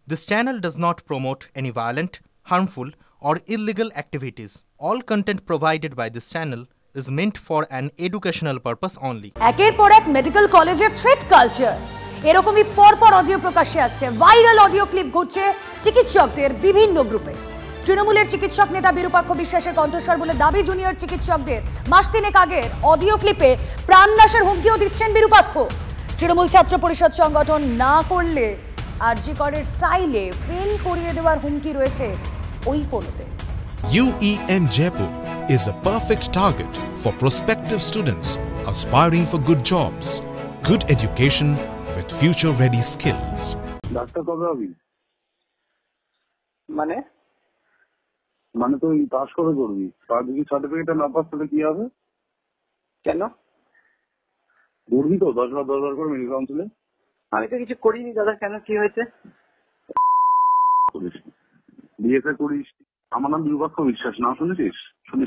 This channel does not promote any violent, harmful, or illegal activities. All content provided by this channel is meant for an educational purpose only. একের পর এক medical কলেজের threat culture এরকমই পরপর audio প্রকাশ্যে আসছে। Viral audio clip ঘুরছে চিকিৎসকদের বিভিন্ন গ্রুপে। তৃণমূলের চিকিৎসক নেতা বিরূপাক্ষ বিশ্বাসের কণ্ঠস্বর বলে দাবি জুনিয়র চিকিৎসকদের। মাস তিনেক আগের অডিও ক্লিপে প্রাণনাশের হুমকিও দিচ্ছেন বিরূপাক্ষ। তৃণমূল ছাত্র পরিষদ সংগঠন না করলে আরজি করের স্টাইলে ফেল করিয়ে দেওয়ার হুমকি রয়েছে ওই ফোনতে। UEM Jaipur is a perfect target for prospective students aspiring for good jobs, good education with future-ready skills. Doctor কবে হবি? মানে তুই পাস করে করবি, সার্টিফিকেট না পাস তাহলে কি হবে? কেন করবি তো 10 বার করে মেডিকেল কাউন্সিলে? আমি তো কিছু করিনি দাদা, কেন কি হয়েছে? করিস বিএসএ করিস? আমার নাম বিরূপাক্ষ বিশ্বাস, না শুনেছিস? শুনবি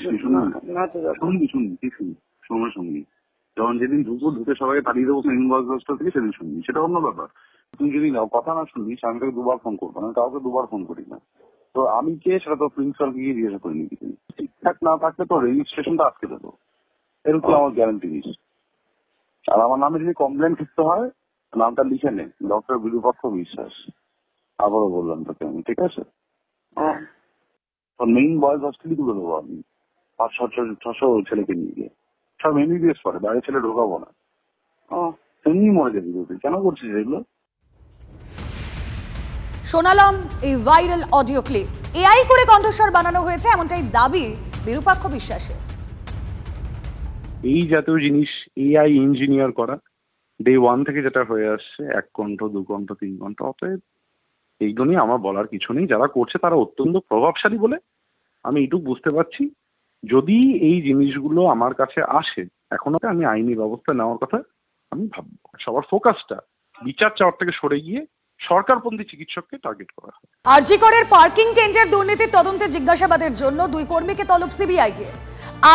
সময় শুনবি। যখন যেদিন ঢুকে সবাইকে তাড়িয়ে দেবো থেকে সেদিন শুনবি, সেটা অন্য ব্যাপার। তুই যদি কথা না শুনবিস আমি তোকে 2বার ফোন করবো, আমি কাউকে 2বার ফোন করি না। তো আমি কে সেটা তো প্রিন্সিপালকে গিয়ে জিজ্ঞাসা করিনি। ঠিকঠাক না থাকলে তো রেজিস্ট্রেশনটা আজকে দেবো, এরকম আমার গ্যারান্টি দিস। আর আমার নামে যদি কমপ্লেন করতে হয় নামটা লিখে নে, ডক্টর বিরূপাক্ষ বিশ্বাস। আবারও বললাম তোকে আমি, ঠিক আছে? মেইন বয়েজ হস্টেলই তুলে দেবো আমি, 500-600 ছেলেকে নিয়ে গিয়ে। সব এমবিবিএস করে, বাইরে ছেলে ঢোকাবো না। এমনি মরে যাবি তুই, কেন করছিস এগুলো? শোনালাম এই ভাইরাল অডিও ক্লিপ এআই করে কণ্ঠস্বর বানানো হয়েছে, এমনটাই দাবি বিরূপাক্ষ বিশ্বাসের। এই জাতীয় জিনিস এআই ইঞ্জিনিয়ার করা ডে 1 থেকে যেটা হয়ে আসছে, 1 ঘন্টা 2 ঘন্টা 3 ঘন্টা, অতএব এইগুলো নিয়ে আমার বলার কিছু নেই। যারা করছে তারা অত্যন্ত প্রভাবশালী বলে আমি এইটুকু বুঝতে পারছি। যদি এই জিনিসগুলো আমার কাছে আসে, এখনো আমি আইনি ব্যবস্থা নেওয়ার কথা আমি ভাববো। সবার ফোকাসটা বিচার চাওয়ার থেকে সরে গিয়ে সরকারপন্থী চিকিৎসককে টার্গেট করা হয়। আরজি করের পার্কিং টেন্ডার দুর্নীতির তদন্তে জিজ্ঞাসাবাদের জন্য 2 কর্মীকে তলব সিবিআইকে।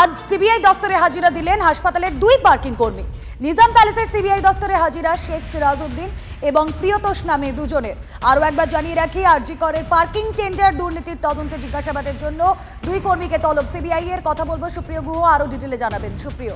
আজ সিবিআই দপ্তরে হাজিরা দিলেন হাসপাতালের 2 পার্কিং কর্মী। নিজাম প্যালেসের সিবিআই দপ্তরে হাজিরা শেখ সিরাজউদ্দিন এবং প্রিয়তোষ নামে 2 জনের। আরও একবার জানিয়ে রাখি, আরজি করের পার্কিং টেন্ডার দুর্নীতির তদন্তে জিজ্ঞাসাবাদের জন্য 2 কর্মীকে তলব সিবিআই এর। কথা বলবো সুপ্রিয় গুহ, আরও ডিটেলে জানাবেন। সুপ্রিয়,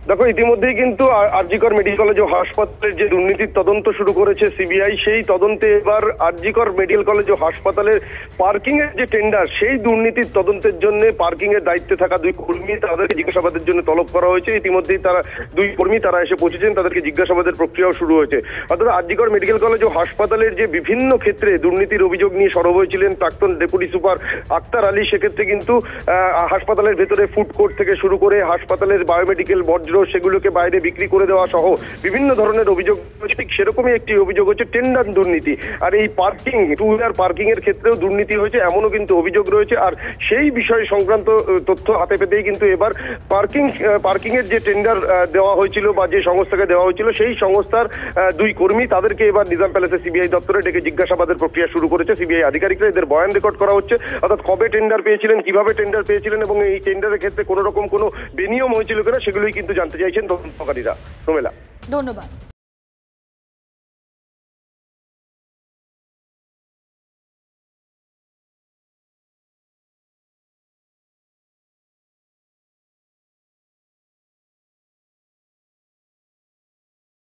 দেখো, ইতিমধ্যেই কিন্তু আরজি কর মেডিকেল কলেজ ও হাসপাতালের যে দুর্নীতির তদন্ত শুরু করেছে সিবিআই, সেই তদন্তে এবার আরজি কর মেডিকেল কলেজ ও হাসপাতালের পার্কিং এর যে টেন্ডার, সেই দুর্নীতির তদন্তের জন্য পার্কিং এর দায়িত্বে থাকা 2 কর্মী তাদেরকে জিজ্ঞাসাবাদের জন্য তলব করা হয়েছে। ইতিমধ্যেই তারা 2 কর্মী তারা এসে পৌঁছেছেন, তাদেরকে জিজ্ঞাসাবাদের প্রক্রিয়াও শুরু হয়েছে। অর্থাৎ আরজি কর মেডিকেল কলেজ ও হাসপাতালের যে বিভিন্ন ক্ষেত্রে দুর্নীতির অভিযোগ নিয়ে সরব হয়েছিলেন প্রাক্তন ডেপুটি সুপার আক্তার আলী, সেক্ষেত্রে কিন্তু হাসপাতালের ভেতরে ফুড কোর্ট থেকে শুরু করে হাসপাতালের বায়োমেডিকেল বর্জ্য সেগুলোকে বাইরে বিক্রি করে দেওয়া সহ বিভিন্ন ধরনের অভিযোগ। ঠিক সেরকমই একটি অভিযোগ হচ্ছে টেন্ডার দুর্নীতি। আর এই পার্কিং, 2 হুইলার পার্কিং এর ক্ষেত্রেও দুর্নীতি হয়েছে, এমনও কিন্তু অভিযোগ রয়েছে। আর সেই বিষয় সংক্রান্ত তথ্য হাতে পেতেই কিন্তু এবার পার্কিং এর যে টেন্ডার দেওয়া হয়েছিল বা যে সংস্থাকে দেওয়া হয়েছিল, সেই সংস্থার 2 কর্মী তাদেরকে এবার নিজাম প্যালেসে সিবিআই দপ্তরে ডেকে জিজ্ঞাসাবাদের প্রক্রিয়া শুরু করেছে সিবিআই আধিকারিকরা। এদের বয়ান রেকর্ড করা হচ্ছে, অর্থাৎ কবে টেন্ডার পেয়েছিলেন, কিভাবে টেন্ডার পেয়েছিলেন এবং এই টেন্ডারের ক্ষেত্রে কোনো রকম কোনো বেনিয়ম হয়েছিল কিনা সেগুলোই কিন্তু জানতে চাইছেন তদন্তকারীরা। রোমেলা, ধন্যবাদ।